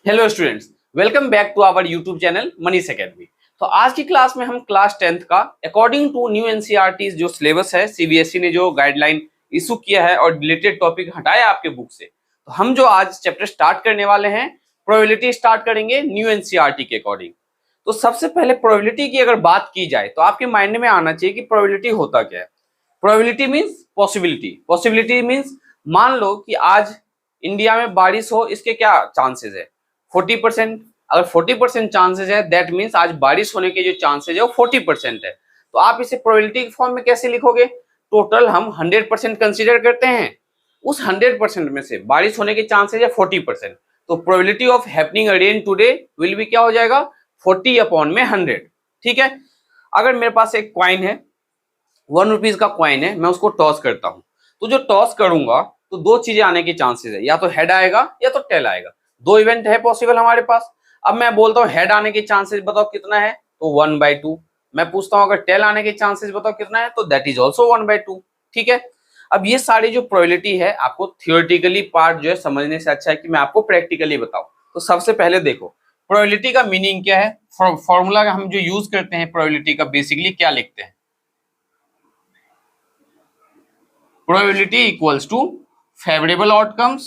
Hello students, welcome back to our YouTube channel Manish academy. तो आज की क्लास में हम क्लास 10th का अकॉर्डिंग टू न्यू एनसीईआरटी जो सिलेबस है, सीबीएसई ने जो गाइडलाइन इशू किया है और डिलीटेड टॉपिक हटाया आपके बुक से, तो हम जो आज चैप्टर स्टार्ट करने वाले हैं, प्रोबेबिलिटी स्टार्ट करेंगे न्यू एनसीईआरटी के अकॉर्डिंग। तो सबसे पहले प्रोबेबिलिटी की अगर बात की जाए तो आपके माइंड में आना चाहिए कि प्रोबेबिलिटी होता क्या है। Probability means possibility. Possibility means मान लो कि आज इंडिया में बारिश हो, इसके क्या चांसेस है? 40%। अगर 40% चांसेस है, दैट मीन्स आज बारिश होने के जो चांसेस है वो 40% है। तो आप इसे प्रोबेबिलिटी के फॉर्म में कैसे लिखोगे? टोटल हम 100% कंसीडर करते हैं, उस 100% में से बारिश होने के चांसेस है 40%। तो probability of happening rain today will be क्या हो जाएगा? 40 अपॉन में 100। ठीक है। अगर मेरे पास एक क्वाइन है, 1 रुपीज का क्वाइन है, मैं उसको टॉस करता हूं, तो जो टॉस करूंगा तो दो चीजें आने के चांसेस है, या तो हेड आएगा या तो टेल आएगा। दो इवेंट है पॉसिबल हमारे पास। अब मैं बोलता हूँ हेड आने के चांसेस बताओ कितना है, तो 1/2। मैं पूछता हूँ अगर टेल आने के चांसेस बताओ कितना है, तो दैट इज ऑल्सो 1/2। ठीक है। अब ये सारी जो प्रोबेबिलिटी है, आपको थियोरेटिकली पार्ट जो है समझने से अच्छा है कि मैं आपको प्रैक्टिकली बताऊं। तो सबसे पहले देखो प्रोबेबिलिटी का मीनिंग क्या है। फॉर्मूला हम जो यूज करते हैं प्रोबेबिलिटी का, बेसिकली क्या लिखते हैं? Probability equals to favorable outcomes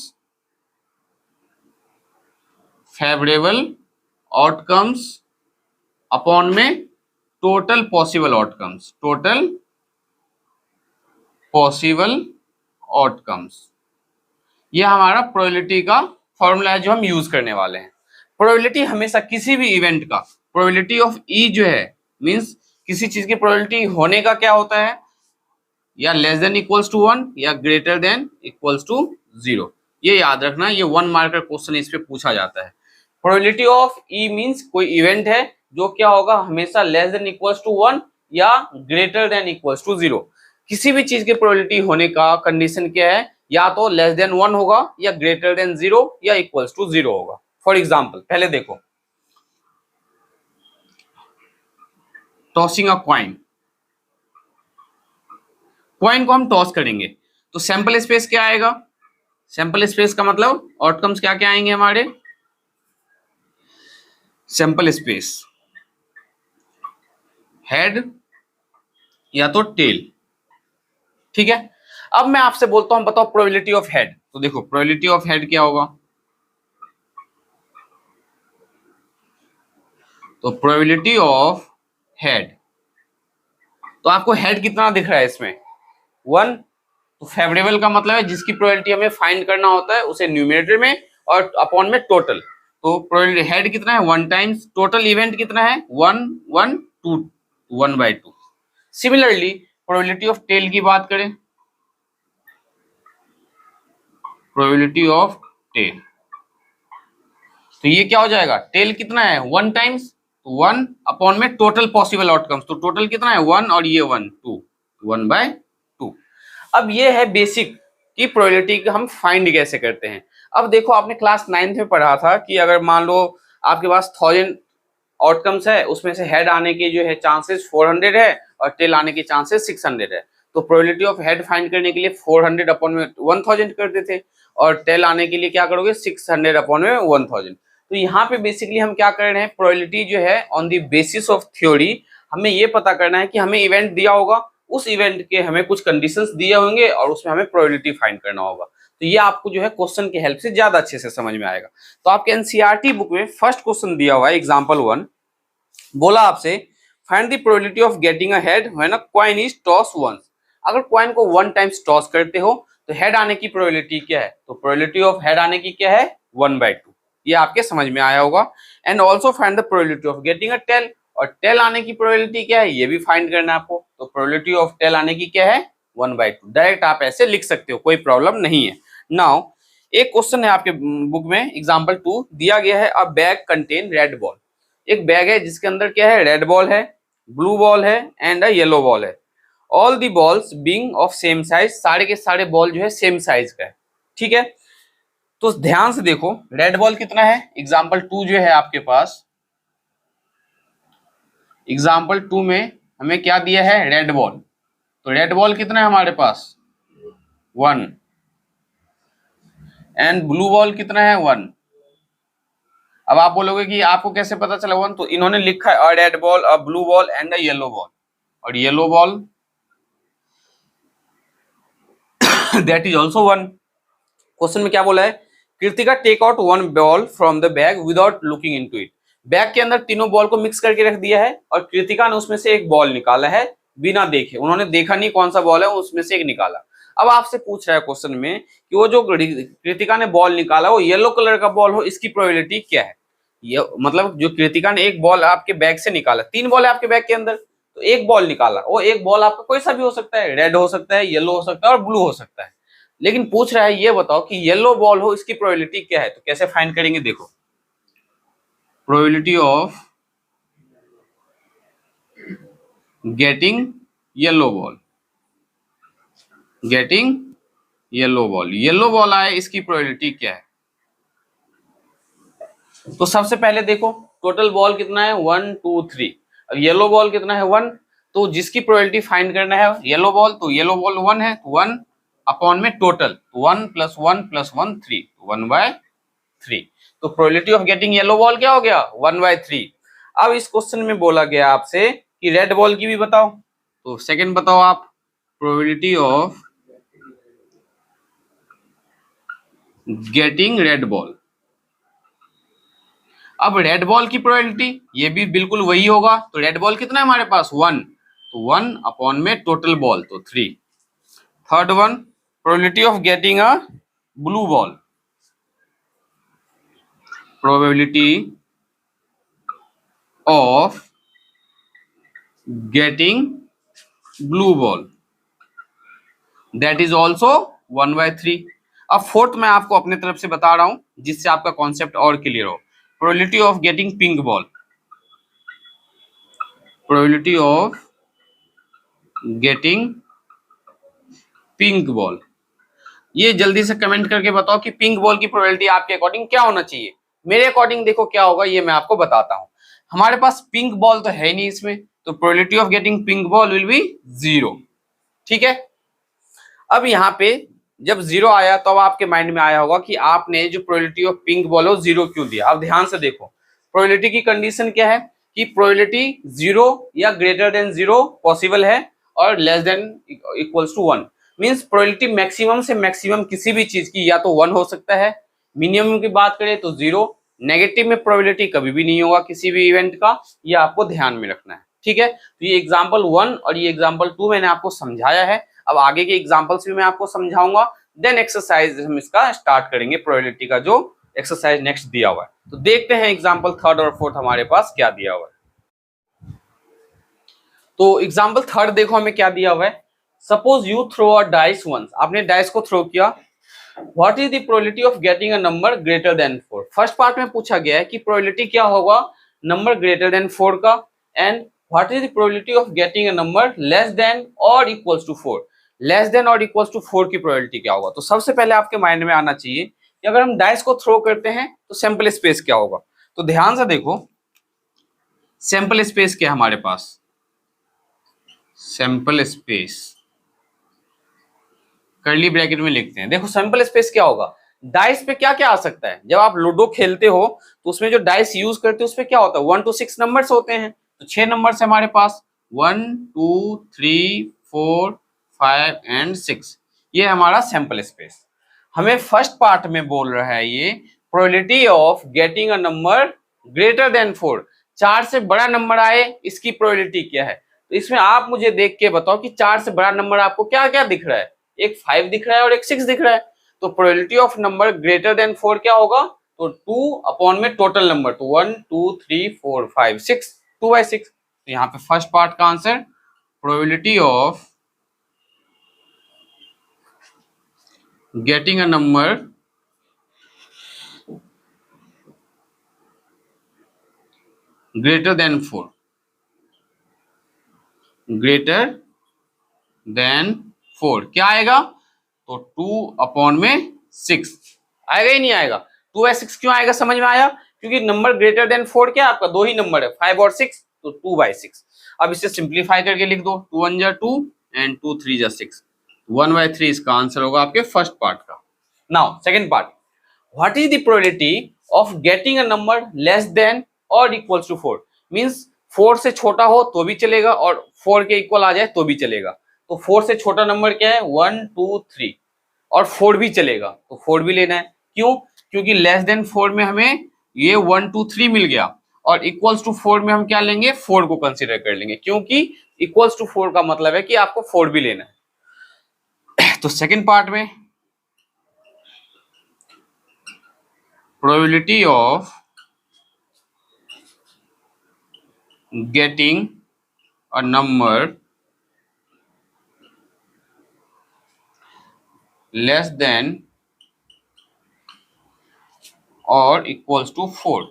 upon में टोटल पॉसिबल आउटकम्स। ये हमारा प्रोबेबिलिटी का फॉर्मूला है जो हम यूज करने वाले हैं। प्रोबेबिलिटी हमेशा किसी भी इवेंट का, प्रोबेबिलिटी ऑफ ई जो है मींस किसी चीज की प्रोबेबिलिटी होने का क्या होता है, या लेस देन इक्वल्स टू 1 या ग्रेटर देन इक्वल्स टू 0। ये याद रखना, ये 1 मार्कर क्वेश्चन इस पे पूछा जाता है। प्रोबेबिलिटी ऑफ ई मींस कोई इवेंट है जो क्या होगा, हमेशा लेस देन इक्वल्स टू 1 या ग्रेटर देन इक्वल्स टू 0। किसी भी चीज की प्रोबेबिलिटी होने का कंडीशन क्या है, या तो लेस देन 1 होगा या ग्रेटर देन 0 या इक्वल्स टू 0 होगा। फॉर एग्जाम्पल पहले देखो, टॉसिंग अ क्वाइन को हम टॉस करेंगे तो सैंपल स्पेस क्या आएगा? सैंपल स्पेस का मतलब आउटकम्स क्या क्या आएंगे हमारे? सैंपल स्पेस, हेड या तो टेल। ठीक है। अब मैं आपसे बोलता हूं बताओ प्रोबेबिलिटी ऑफ हेड। तो देखो प्रोबेबिलिटी ऑफ हेड क्या होगा, तो प्रोबेबिलिटी ऑफ हेड, तो आपको हेड कितना दिख रहा है इसमें? 1। तो फेवरेबल का मतलब है जिसकी प्रोबेबिलिटी हमें फाइंड करना होता है उसे न्यूमरेटर में और अपॉन में टोटल। तो प्रोबेबिलिटी हेड कितना है? 1 टाइम्स टोटल इवेंट कितना है? 1 1 2 1/2। सिमिलरली प्रोबेबिलिटी ऑफ टेल की बात करें, प्रोबेबिलिटी ऑफ टेल, तो ये क्या हो जाएगा? टेल कितना है? 1 टाइम्स 1 अपॉन में टोटल पॉसिबल आउटकम्स। तो टोटल कितना है? 1 और ये 1 2, 1/2। अब ये है बेसिक की प्रोबेबिलिटी का हम फाइंड कैसे करते हैं। अब देखो आपने क्लास 9th में पढ़ा था कि अगर मान लो आपके पास 1000 आउटकम्स है, उसमें से हेड आने के जो है चांसेस 400 है और टेल आने के चांसेस 600 है। तो प्रोबेबिलिटी ऑफ हेड फाइंड करने के लिए 400 अपॉन में 1000 कर देते और टेल आने के लिए क्या करोगे? 600 अपॉन में 1000। तो यहाँ पे बेसिकली हम क्या कर रहे हैं, प्रोबेबिलिटी जो है on the basis of theory हमें ये पता करना है कि हमें इवेंट दिया होगा, उस इवेंट के हमें कुछ कंडीशंस दिए होंगे और उसमें हमें प्रोबेबिलिटी फाइंड करना होगा। तो ये आपको जो है क्वेश्चन की हेल्प से ज्यादा अच्छे से समझ में आएगा। तो आपके एनसीईआरटी बुक में फर्स्ट क्वेश्चन दिया हुआ है एग्जांपल 1, बोला आपसे find the probability of getting a head when a coin is toss once. अगर कॉइन को 1 टाइम्स टॉस करते हो तो हेड आने की प्रोबेबिलिटी क्या है? तो प्रोबेबिलिटी ऑफ हेड आने की क्या है? 1/2। ये आपके समझ में आया होगा। And also find the probability of getting a tail, और टेल आने की प्रोबेबिलिटी क्या है ये भी फाइंड करना है आपको। तो प्रोबेबिलिटी ऑफ टेल आने की क्या है? 1/2। डायरेक्ट आप ऐसे लिख सकते हो, कोई प्रॉब्लम नहीं है। नाउ एक क्वेश्चन है आपके बुक में एग्जांपल 2 दिया गया है, अ बैग कंटेन रेड बॉल। एक बैग है जिसके अंदर क्या है? रेड बॉल है, ब्लू बॉल है एंड अ येलो बॉल है। All the balls being of same size, सारे के सारे बॉल जो है सेम साइज का है। ठीक है। तो ध्यान से देखो रेड बॉल कितना है, एग्जाम्पल 2 जो है आपके पास, एग्जाम्पल 2 में हमें क्या दिया है? Red ball. तो रेड बॉल कितना है हमारे पास? 1। एंड ब्लू बॉल कितना है? 1। अब आप बोलोगे कि आपको कैसे पता चला 1, तो इन्होंने लिखा है a red ball, a blue ball and a yellow ball, और yellow ball that is also 1। Question में क्या बोला है, Kritika take out one ball from the bag without looking into it. Bag के अंदर तीनों बॉल को मिक्स करके रख दिया है और कृतिका ने उसमें से एक बॉल निकाला है बिना देखे, उन्होंने देखा नहीं कौन सा बॉल है, उसमें से एक निकाला। अब आपसे पूछ रहा है क्वेश्चन में कि वो जो कृतिका ने बॉल निकाला वो येलो कलर का बॉल हो, इसकी प्रोबेबिलिटी क्या है। ये मतलब जो कृतिका ने एक बॉल आपके बैग से निकाला, 3 बॉल है आपके बैग के अंदर, तो एक बॉल निकाला, वो एक बॉल आपका कोई सा भी हो सकता है, रेड हो सकता है, येलो हो सकता है और ब्लू हो सकता है। लेकिन पूछ रहा है ये बताओ कि येलो बॉल हो, इसकी प्रोबेबिलिटी क्या है। तो कैसे फाइंड करेंगे, देखो probability of getting yellow ball, getting yellow ball, yellow ball आए इसकी प्रोबेबिलिटी क्या है। तो सबसे पहले देखो टोटल बॉल कितना है 1 2 3, अब येलो बॉल कितना है 1, तो जिसकी प्रोबेबिलिटी फाइंड करना है येलो बॉल, तो येलो बॉल 1 है, तो 1 अपॉन में टोटल 1 + 1 + 1 3, 1/3। तो probability of getting yellow ball क्या हो गया 1/3। अब इस क्वेश्चन में बोला गया आपसे कि रेड बॉल की भी बताओ, तो सेकंड बताओ आप, probability of getting red ball. अब रेड बॉल की प्रोबेबिलिटी ये भी बिल्कुल वही होगा, तो रेड बॉल कितना है हमारे पास 1, तो 1 अपॉन में टोटल बॉल तो 3। Third one, probability of getting a blue ball, probability of getting blue ball that is also 1/3। अब फोर्थ मैं आपको अपने तरफ से बता रहा हूं जिससे आपका कॉन्सेप्ट और क्लियर हो, probability of getting pink ball, probability of getting pink ball. ये जल्दी से कमेंट करके बताओ कि पिंक बॉल की प्रोबेबिलिटी आपके अकॉर्डिंग क्या होना चाहिए। मेरे अकॉर्डिंग देखो क्या होगा, ये मैं आपको बताता हूं। हमारे पास पिंक बॉल तो है नहीं इसमें, तो probability of getting pink ball will be 0। ठीक है, अब यहाँ पे जब 0 आया तो अब आपके माइंड में आया होगा कि आपने जो प्रोबेबिलिटी ऑफ पिंक बॉल हो 0 क्यों दिया। अब ध्यान से देखो प्रोबेबिलिटी की कंडीशन क्या है कि प्रोबेबिलिटी 0 या ग्रेटर देन 0 पॉसिबल है और less than equals to 1। Means probability maximum से मैक्सिमम किसी भी चीज की या तो 1 हो सकता है, मिनिमम की बात करें तो 0, नेगेटिव में प्रोबेबिलिटी कभी भी नहीं होगा किसी भी इवेंट का, ये आपको ध्यान में रखना है। ठीक है, तो ये एग्जाम्पल 1 और ये एग्जाम्पल 2 मैंने आपको समझाया है। अब आगे के एग्जाम्पल्स भी मैं आपको समझाऊंगा, देन एक्सरसाइज हम इसका स्टार्ट करेंगे, प्रोबेबिलिटी का जो एक्सरसाइज नेक्स्ट दिया हुआ है। तो देखते हैं एग्जाम्पल थर्ड और फोर्थ हमारे पास क्या दिया हुआ है। तो एग्जाम्पल थर्ड देखो हमें क्या दिया हुआ है, suppose you throw a dice once, आपने डाइस को थ्रो किया, what is the probability of getting a number greater than 4। First part में पूछा गया है कि प्रोबेबिलिटी क्या होगा नंबर ग्रेटर देन 4 का, and what is the probability of getting a number less than और इक्वल्स टू 4। लेस देन और इक्वल्स टू 4 की प्रोबेबिलिटी क्या होगा। तो सबसे पहले आपके माइंड में आना चाहिए कि अगर हम डाइस को थ्रो करते हैं तो सैंपल स्पेस क्या होगा। तो ध्यान से देखो सैंपल स्पेस क्या है हमारे पास, सैंपल स्पेस कर्ली ब्रैकेट में लिखते हैं। देखो सैंपल स्पेस क्या होगा, डाइस पे क्या क्या आ सकता है। जब आप लूडो खेलते हो तो उसमें जो डाइस यूज करते हो उसपे क्या होता है 1 to 6 नंबर्स होते हैं, तो 6 नंबर्स है हमारे पास 1 2 3 4 5 एंड 6, ये हमारा सैंपल स्पेस। हमें फर्स्ट पार्ट में बोल रहा है ये probability of getting a number greater than 4, 4 से बड़ा नंबर आए इसकी प्रोबेबिलिटी क्या है। तो इसमें आप मुझे देख के बताओ कि 4 से बड़ा नंबर आपको क्या क्या दिख रहा है, एक 5 दिख रहा है और एक 6 दिख रहा है। तो probability of number greater than 4 क्या होगा, तो 2 अपॉन में टोटल नंबर, तो 1 2 3 4 5 6, 2/6। तो यहाँ पे फर्स्ट पार्ट का answer probability of getting a number greater than 4, greater than 4 क्या आएगा, तो 2 अपॉन में 6 आएगा ही नहीं आएगा। 2/6 क्यों आएगा समझ में आया, क्योंकि नंबर ग्रेटर देन 4 क्या आपका दो ही नंबर है 5 और 6, तो 2/6। अब इसे सिंप्लीफाई करके लिख दो, 2 1 जा 2 एंड 2 3 जा 6, 1/3 इसका आंसर होगा आपके फर्स्ट पार्ट का। Now second part, what is the probability of getting a number less than और इक्वल्स टू 4। मींस 4 से छोटा हो तो भी चलेगा और 4 के इक्वल आ जाए तो भी चलेगा। तो 4 से छोटा नंबर क्या है, 1 2 3, और 4 भी चलेगा तो 4 भी लेना है। क्यों? क्योंकि लेस देन 4 में हमें ये 1 2 3 मिल गया, और इक्वल्स टू 4 में हम क्या लेंगे, 4 को कंसीडर कर लेंगे, क्योंकि इक्वल्स टू 4 का मतलब है कि आपको 4 भी लेना है। तो सेकंड पार्ट में probability of getting a number less than और इक्वल्स टू 4।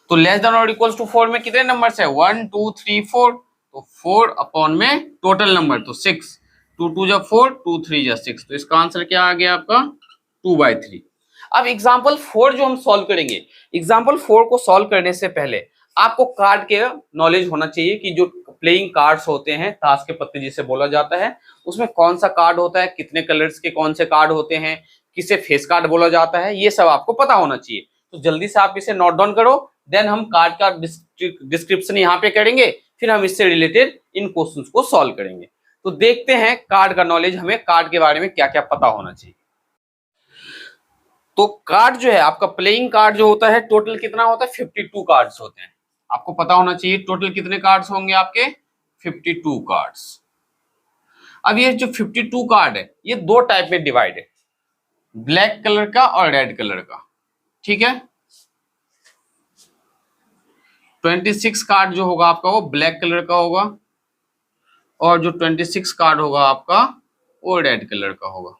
तो लेस देन और इक्वल्स टू 4 में कितने नंबर्स है, 1 2 3 4। तो 4 अपॉन में टोटल नंबर तो 6, 2 2 जा 4, 2 3 जा 6। तो इसका आंसर क्या आ गया आपका, 2/3। अब एग्जाम्पल 4 जो हम सॉल्व करेंगे, एग्जाम्पल 4 को सॉल्व करने से पहले आपको कार्ड के नॉलेज होना चाहिए कि जो प्लेइंग कार्ड्स होते हैं, ताश के पत्ते जिसे बोला जाता है, उसमें कौन सा कार्ड होता है, कितने कलर्स के कौन से कार्ड होते हैं, किसे फेस कार्ड बोला जाता है, ये सब आपको पता होना चाहिए। तो जल्दी से आप इसे नोट डाउन करो, देन हम कार्ड का डिस्क्रिप्शन यहाँ पे करेंगे, फिर हम इससे रिलेटेड इन क्वेश्चंस को सॉल्व करेंगे। तो देखते हैं कार्ड का नॉलेज, हमें कार्ड के बारे में क्या क्या पता होना चाहिए। तो कार्ड जो है आपका, प्लेइंग कार्ड जो होता है, टोटल कितना होता है, 52 कार्ड्स होते हैं। आपको पता होना चाहिए टोटल कितने कार्ड्स होंगे आपके, 52 कार्ड्स। अब ये जो 52 कार्ड है, ये दो टाइप में डिवाइड है, ब्लैक कलर का और रेड कलर का। ठीक है, 26 कार्ड जो होगा आपका वो ब्लैक कलर का होगा, और जो 26 कार्ड होगा आपका वो रेड कलर का होगा।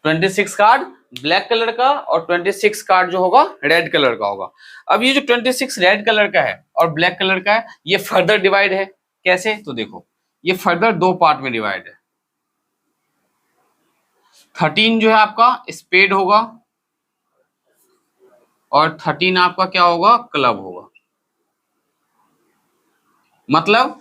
26 कार्ड ब्लैक कलर का और 26 कार्ड जो होगा रेड कलर का होगा। अब ये जो 26 रेड कलर का है और ब्लैक कलर का है, ये फर्दर डिवाइड है। कैसे? तो देखो, ये फर्दर दो पार्ट में डिवाइड है। 13 जो है आपका स्पेड होगा, और 13 आपका क्या होगा, क्लब होगा। मतलब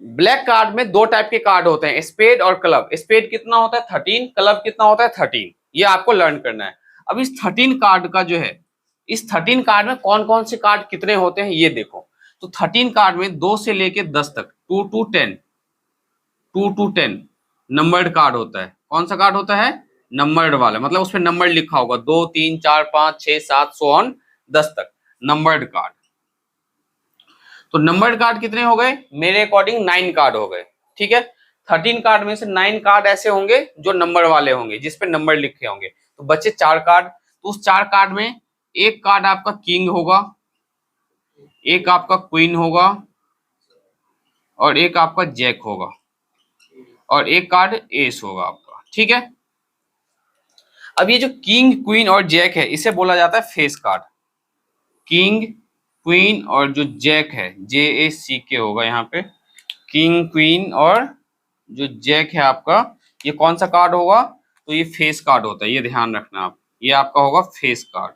ब्लैक कार्ड में दो टाइप के कार्ड होते हैं, स्पेड और क्लब। स्पेड कितना होता है 13, क्लब कितना होता है 13। ये आपको लर्न करना है। अब इस 13 कार्ड का जो है, इस 13 कार्ड में कौन कौन से कार्ड कितने होते हैं ये देखो। तो 13 कार्ड में 2 से लेके 10 तक, 2 to 10, 2 to 10 नंबर्ड कार्ड होता है। कौन सा कार्ड होता है, नंबर्ड वाला, मतलब उसमें नंबर लिखा होगा 2 3 4 5 6 7 सो ऑन 10 तक नंबर्ड कार्ड। तो नंबर्ड कार्ड कितने हो गए, मेरे अकॉर्डिंग 9 कार्ड हो गए। ठीक है, 13 कार्ड में से 9 कार्ड ऐसे होंगे जो नंबर वाले होंगे, जिसपे नंबर लिखे होंगे। तो बचे 4 कार्ड। तो उस 4 कार्ड में एक कार्ड आपका किंग होगा, एक आपका क्वीन होगा, और एक आपका जैक होगा, और एक कार्ड एस होगा आपका। ठीक है, अब ये जो किंग क्वीन और जैक है, इसे बोला जाता है फेस कार्ड। किंग क्वीन और जो जैक है, JACK होगा यहाँ पे, किंग क्वीन और जो जैक है आपका, ये कौन सा कार्ड होगा, तो ये फेस कार्ड होता है। ये ध्यान रखना आप, ये आपका होगा फेस कार्ड।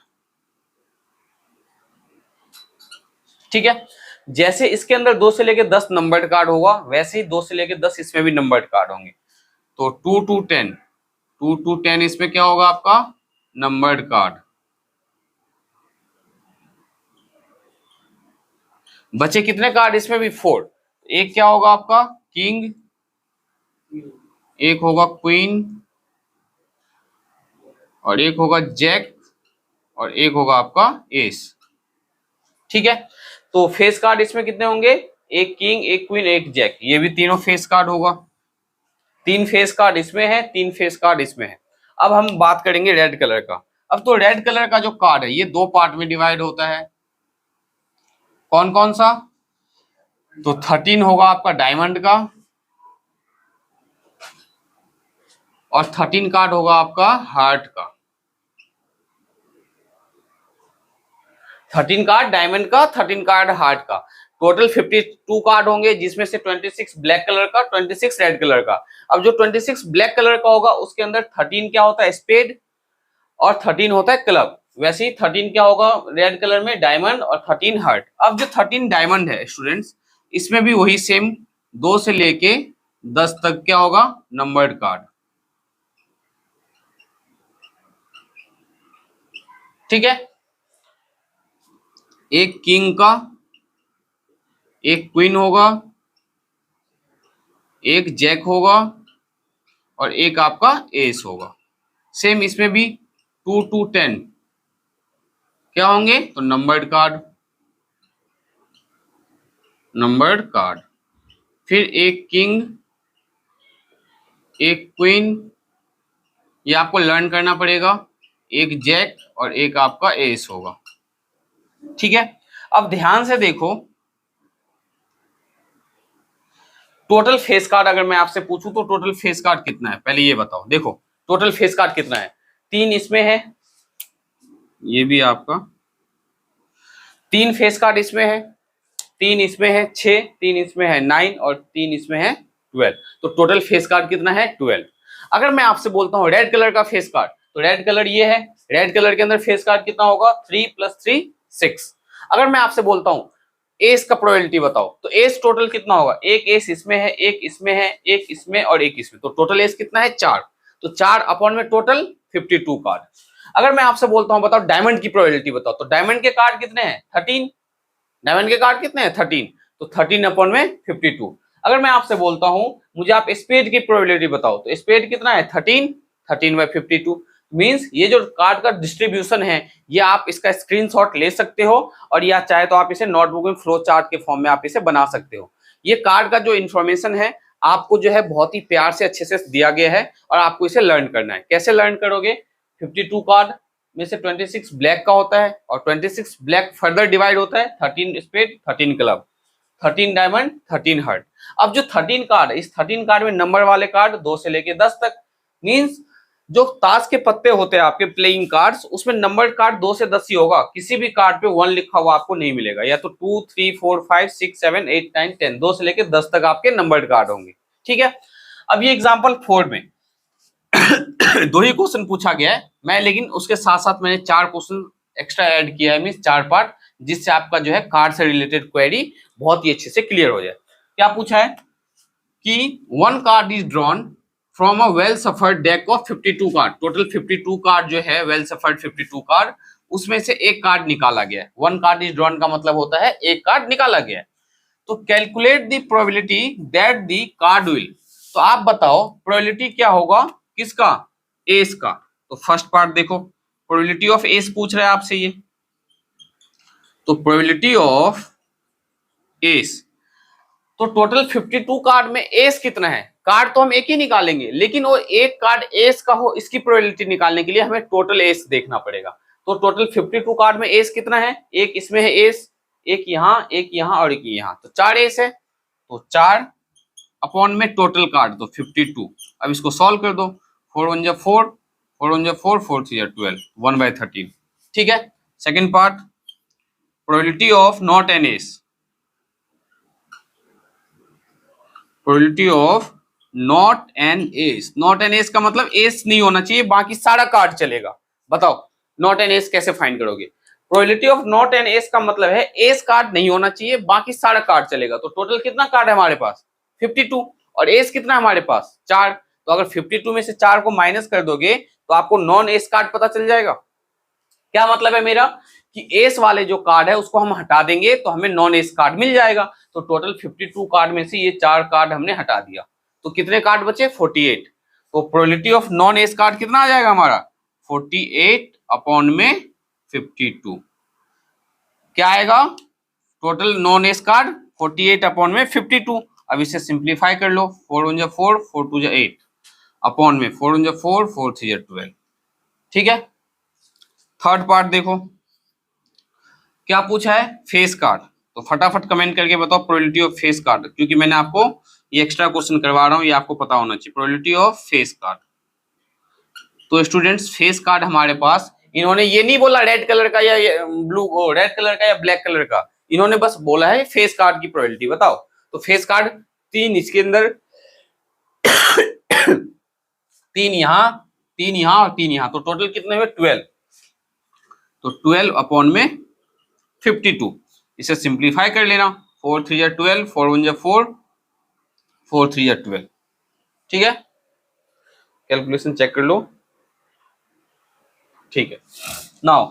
ठीक है, जैसे इसके अंदर 2 से लेके 10 नंबर्ड कार्ड होगा, वैसे ही 2 से लेके 10 इसमें भी नंबर्ड कार्ड होंगे। तो 2 to 10, 2 to 10 इसमें क्या होगा आपका, नंबर्ड कार्ड। बचे कितने कार्ड इसमें भी, 4। एक क्या होगा आपका किंग, एक होगा क्वीन, और एक होगा जैक, और एक होगा आपका एस। ठीक है, तो फेस कार्ड इसमें कितने होंगे, एक किंग, एक क्वीन, एक जैक, ये भी तीनों फेस कार्ड होगा। 3 फेस कार्ड इसमें है, 3 फेस कार्ड इसमें है। अब हम बात करेंगे रेड कलर का। अब तो रेड कलर का जो कार्ड है, ये दो पार्ट में डिवाइड होता है। कौन कौन सा, तो 13 होगा आपका डायमंड का, और 13 कार्ड होगा आपका हार्ट का। 13 कार्ड डायमंड का, 13 कार्ड हार्ट का। टोटल 52 कार्ड होंगे, जिसमें से 26 ब्लैक कलर का, 26 रेड कलर का। अब जो 26 ब्लैक कलर का होगा, उसके अंदर 13 क्या होता है, स्पेड, और 13 होता है क्लब। वैसे ही 13 क्या होगा रेड कलर में, डायमंड, और 13 हार्ट। अब जो 13 डायमंड है स्टूडेंट्स, इसमें भी वही सेम 2 से लेके 10 तक क्या होगा, नंबर्ड कार्ड। ठीक है, एक किंग का, एक क्वीन होगा, एक जैक होगा और एक आपका एस होगा। सेम इसमें भी 2 to 10 क्या होंगे, तो नंबर्ड कार्ड, नंबर्ड कार्ड। फिर एक किंग, एक क्वीन, ये आपको लर्न करना पड़ेगा, एक जैक और एक आपका एस होगा। ठीक है, अब ध्यान से देखो, टोटल फेस कार्ड अगर मैं आपसे पूछूं तो टोटल फेस कार्ड कितना है, पहले ये बताओ। देखो टोटल फेस कार्ड कितना है, 3 इसमें है, ये भी आपका 3 फेस कार्ड इसमें है, 3 इसमें है 6, 3 इसमें है 9 और 3 इसमें है 12। तो टोटल फेस कार्ड कितना है, 12। अगर मैं आपसे बोलता हूँ रेड कलर का फेस कार्ड, तो रेड कलर ये है, रेड कलर के अंदर फेस कार्ड कितना होगा, 3 + 3 6। अगर मैं आपसे बोलता हूँ एस का प्रोबेबिलिटी बताओ, तो एस टोटल कितना होगा, एक एस इसमें है, एक इसमें है, एक इसमें और एक इसमें, तो टोटल एस कितना है, 4। तो 4 अपॉन में टोटल 52 कार्ड। अगर मैं आपसे बोलता हूँ बताओ डायमंड की प्रोबेबिलिटी बताओ, तो डायमंड के कार्ड कितने हैं, 13। डायमंड के कार्ड कितने हैं, 13। तो 13 अपॉन में 52। अगर मैं आपसे बोलता हूं मुझे आप स्पेड की प्रोबेबिलिटी बताओ, तो स्पेड कितना है, 13, 13/52। मींस ये जो कार्ड का डिस्ट्रीब्यूशन है, ये आप इसका स्क्रीनशॉट ले सकते हो और या चाहे तो आप इसे नोटबुक में फ्लो चार्ट के फॉर्म में आप इसे बना सकते हो। ये कार्ड का जो इन्फॉर्मेशन है आपको जो है बहुत ही प्यार से अच्छे से दिया गया है और आपको इसे लर्न करना है। कैसे लर्न करोगे, 52 कार्ड में से 26 ब्लैक का होता है और 26 ब्लैक फर्दर डिवाइड होता है, 13 स्पेड 13 क्लब, 13 डायमंड 13 हर्ट। अब जो 13 कार्ड, इस 13 कार्ड में नंबर वाले कार्ड 2 से लेके 10 तक, मींस जो ताश के पत्ते होते हैं आपके प्लेइंग कार्ड्स, उसमें नंबर कार्ड 2 से 10 ही होगा, किसी भी कार्ड पे 1 लिखा हुआ आपको नहीं मिलेगा, या तो 2 3 4 5 6 7 8 9 10, 2 से लेके 10 तक आपके नंबर्ड कार्ड होंगे। ठीक है, अब ये एग्जाम्पल 4 में 2 ही क्वेश्चन पूछा गया है, मैं लेकिन उसके साथ साथ मैंने 4 क्वेश्चन एक्स्ट्रा ऐड किया है, मींस 4 पार्ट, जिससे आपका जो है कार्ड से रिलेटेड क्वेरी बहुत ही अच्छे से क्लियर हो जाए। क्या पूछा है कि 1 card is drawn from a well suffered deck of 52 card. Total 52 card जो है वेल सफर्ड 52 कार्ड, उसमें से एक कार्ड निकाला गया है। 1 कार्ड इज ड्रॉन का मतलब होता है एक कार्ड निकाला गया है। तो calculate the probability that the card will, तो आप बताओ प्रोबेबिलिटी क्या होगा किसका, एस का। तो फर्स्ट पार्ट देखो, प्रोबेबिलिटी ऑफ एस पूछ रहा है आपसे ये, तो प्रोबेबिलिटी ऑफ एस, तो टोटल 52 कार्ड में एस कितना है, कार्ड तो हम एक ही निकालेंगे, लेकिन वो एक कार्ड एस का हो इसकी प्रोबेबिलिटी निकालने के लिए हमें टोटल एस देखना पड़ेगा। तो टोटल 52 कार्ड में एस कितना है, एक इसमें है एस, एक यहाँ और एक यहाँ, तो 4 एस है, तो 4 अपॉन में टोटल कार्ड तो 52। अब इसको सॉल्व कर दो, 4 1 जा 4, 4 1 जा 4, 4 3 जा 12, 1/13। ठीक है, second part, probability of not an S, probability of not an S. Not an S का मतलब एस नहीं होना चाहिए, बाकी सारा कार्ड चलेगा। बताओ नॉट एन एस कैसे फाइंड करोगे, probability of not an S का मतलब है एस कार्ड नहीं होना चाहिए, बाकी सारा कार्ड चलेगा। तो टोटल कितना कार्ड है हमारे पास, 52, और एस कितना है हमारे पास, 4। तो अगर 52 में से 4 को माइनस कर दोगे तो आपको नॉन एस कार्ड पता चल जाएगा। क्या मतलब है मेरा कि एस वाले जो कार्ड है उसको हम हटा देंगे तो हमें नॉन एस कार्ड मिल जाएगा। तो टोटल 52 कार्ड में से ये 4 कार्ड हमने हटा दिया, तो कितने कार्ड बचे, 48। तो probability of non S card कितना आ जाएगा हमारा, 48 अपॉन में 52। क्या आएगा, total non S card 48 upon में 52। अब इसे सिंप्लीफाई कर लो, 4 1 जा 4, 4 2 जा 8 अपॉन में 4 1 जा 4, 4 3 जा 12। ठीक है, थर्ड पार्ट देखो क्या पूछा है, फेस कार्ड। तो फटाफट कमेंट करके बताओ प्रोबेबिलिटी ऑफ फेस कार्ड, क्योंकि मैंने आपको ये एक्स्ट्रा क्वेश्चन करवा रहा हूँ, ये आपको पता होना चाहिए, प्रोबेबिलिटी ऑफ फेस कार्ड। तो स्टूडेंट्स फेस कार्ड हमारे पास, इन्होंने ये नहीं बोला रेड कलर का या ब्लू, रेड कलर का या ब्लैक कलर का, इन्होंने बस बोला है फेस कार्ड की प्रोबेबिलिटी बताओ। तो फेस कार्ड 3 इसके अंदर 3 यहाँ, 3 यहाँ और 3 यहाँ, तो टोटल कितने हुए, 12। तो 12 अपॉन में 52, इसे सिंप्लीफाई कर लेना, 4 3 जा 12, 4 1 जा 4, 4 3 जा 12। ठीक है, कैलकुलेशन चेक कर लो। ठीक है, नाउ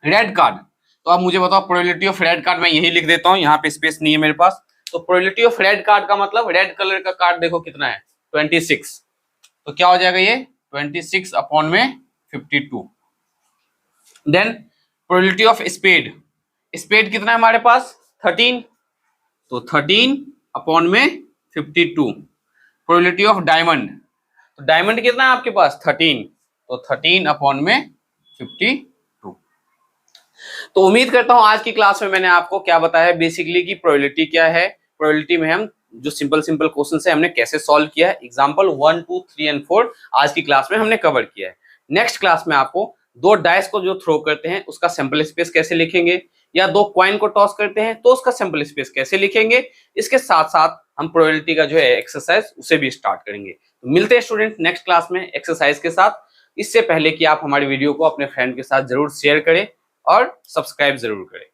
रेड कार्ड, तो आप मुझे बताओ प्रोबेबिलिटी ऑफ रेड कार्ड, मैं यही लिख देता हूँ, यहाँ पे स्पेस नहीं है मेरे पास। तो प्रोबेबिलिटी ऑफ रेड कार्ड का मतलब रेड कलर का कार्ड देखो कितना है 26, तो क्या हो जाएगा ये 26 अपॉन में 52। Then probability of spade, spade कितना है हमारे पास 13, तो 13 अपॉन में 52। प्रोबेबिलिटी ऑफ डायमंड, तो डायमंड कितना है आपके पास 13, तो 13 अपॉन में 52। तो उम्मीद करता हूं आज की क्लास में मैंने आपको क्या बताया बेसिकली कि प्रोबेबिलिटी क्या है, प्रोबेबिलिटी में हम जो सिंपल क्वेश्चन है हमने कैसे सॉल्व किया है, एग्जांपल 1 2 3 एंड 4 आज की क्लास में हमने कवर किया है। नेक्स्ट क्लास में आपको दो डाइस को जो थ्रो करते हैं उसका सैंपल स्पेस कैसे लिखेंगे, या दो कॉइन को टॉस करते हैं तो उसका सैंपल स्पेस कैसे लिखेंगे, इसके साथ साथ हम प्रोबेबिलिटी का जो है एक्सरसाइज उसे भी स्टार्ट करेंगे। तो मिलते हैं स्टूडेंट नेक्स्ट क्लास में एक्सरसाइज के साथ। इससे पहले कि आप हमारी वीडियो को अपने फ्रेंड के साथ जरूर शेयर करें और सब्सक्राइब जरूर करें।